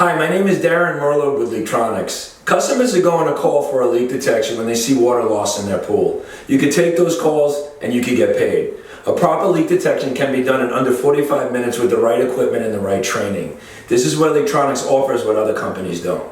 Hi, my name is Darren Merlo with Leaktronics. Customers are going to call for a leak detection when they see water loss in their pool. You could take those calls and you could get paid. A proper leak detection can be done in under 45 minutes with the right equipment and the right training. This is where Leaktronics offers what other companies don't.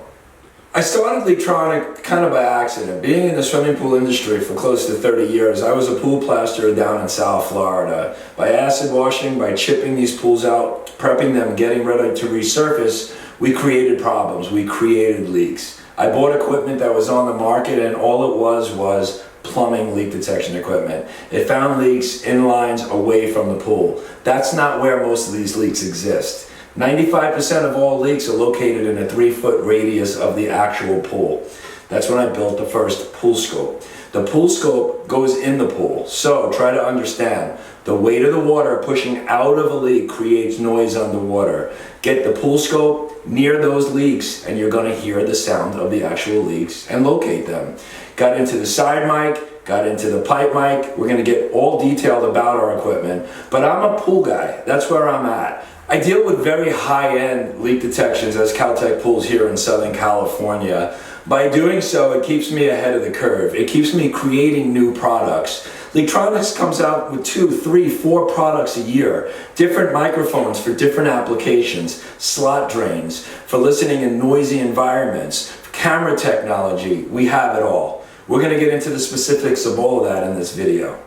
I started Leaktronics kind of by accident. Being in the swimming pool industry for close to 30 years, I was a pool plasterer down in South Florida. By acid washing, by chipping these pools out, prepping them, getting ready to resurface, we created problems, we created leaks. I bought equipment that was on the market and all it was plumbing leak detection equipment. It found leaks in lines away from the pool. That's not where most of these leaks exist. 95% of all leaks are located in a 3-foot radius of the actual pool. That's when I built the first pool scope. The pool scope goes in the pool, so try to understand. The weight of the water pushing out of a leak creates noise underwater. Get the pool scope near those leaks and you're going to hear the sound of the actual leaks and locate them. Got into the side mic, got into the pipe mic. We're going to get all detailed about our equipment, but I'm a pool guy. That's where I'm at. I deal with very high-end leak detections as Caltech Pools here in Southern California. By doing so, it keeps me ahead of the curve. It keeps me creating new products. Leaktronics comes out with 2, 3, 4 products a year. Different microphones for different applications, slot drains, for listening in noisy environments, camera technology, we have it all. We're going to get into the specifics of all of that in this video.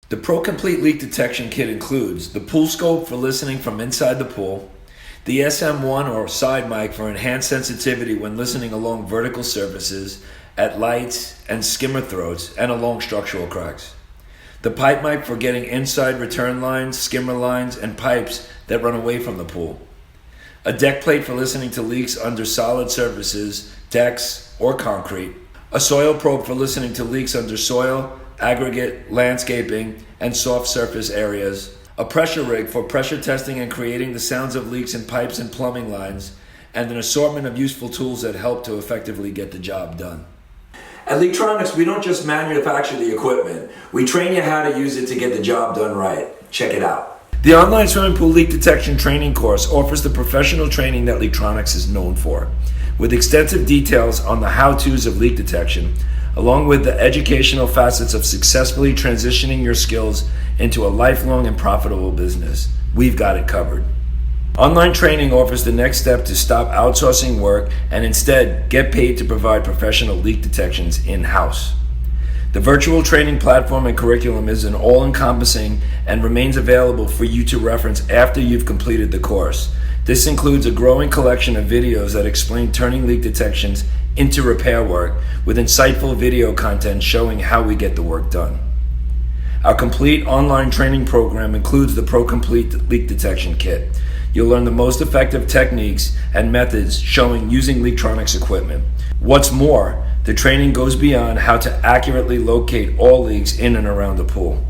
The Pro Complete Leak Detection Kit includes the pool scope for listening from inside the pool, the SM1 or side mic for enhanced sensitivity when listening along vertical surfaces, at lights and skimmer throats, and along structural cracks. The pipe mic for getting inside return lines, skimmer lines, and pipes that run away from the pool. A deck plate for listening to leaks under solid surfaces, decks, or concrete. A soil probe for listening to leaks under soil, aggregate, landscaping, and soft surface areas. A pressure rig for pressure testing and creating the sounds of leaks in pipes and plumbing lines, and an assortment of useful tools that help to effectively get the job done. At Leaktronics, we don't just manufacture the equipment. We train you how to use it to get the job done right. Check it out. The online swimming pool leak detection training course offers the professional training that Leaktronics is known for, with extensive details on the how-tos of leak detection, along with the educational facets of successfully transitioning your skills into a lifelong and profitable business. We've got it covered. Online training offers the next step to stop outsourcing work and instead get paid to provide professional leak detections in-house. The virtual training platform and curriculum is an all-encompassing and remains available for you to reference after you've completed the course. This includes a growing collection of videos that explain turning leak detections into repair work with insightful video content showing how we get the work done. Our complete online training program includes the Pro Complete Leak Detection Kit. You'll learn the most effective techniques and methods showing using Leaktronics equipment. What's more, the training goes beyond how to accurately locate all leaks in and around the pool.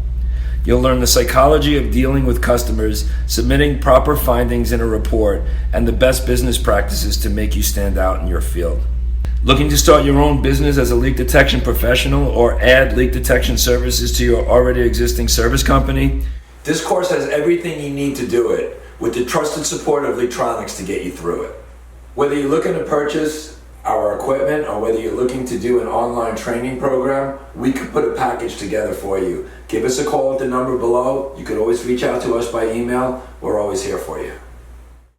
You'll learn the psychology of dealing with customers, submitting proper findings in a report, and the best business practices to make you stand out in your field. Looking to start your own business as a leak detection professional or add leak detection services to your already existing service company? This course has everything you need to do it, with the trusted support of Leaktronics to get you through it. Whether you're looking to purchase our equipment or whether you're looking to do an online training program, we could put a package together for you. Give us a call at the number below. You could always reach out to us by email. We're always here for you.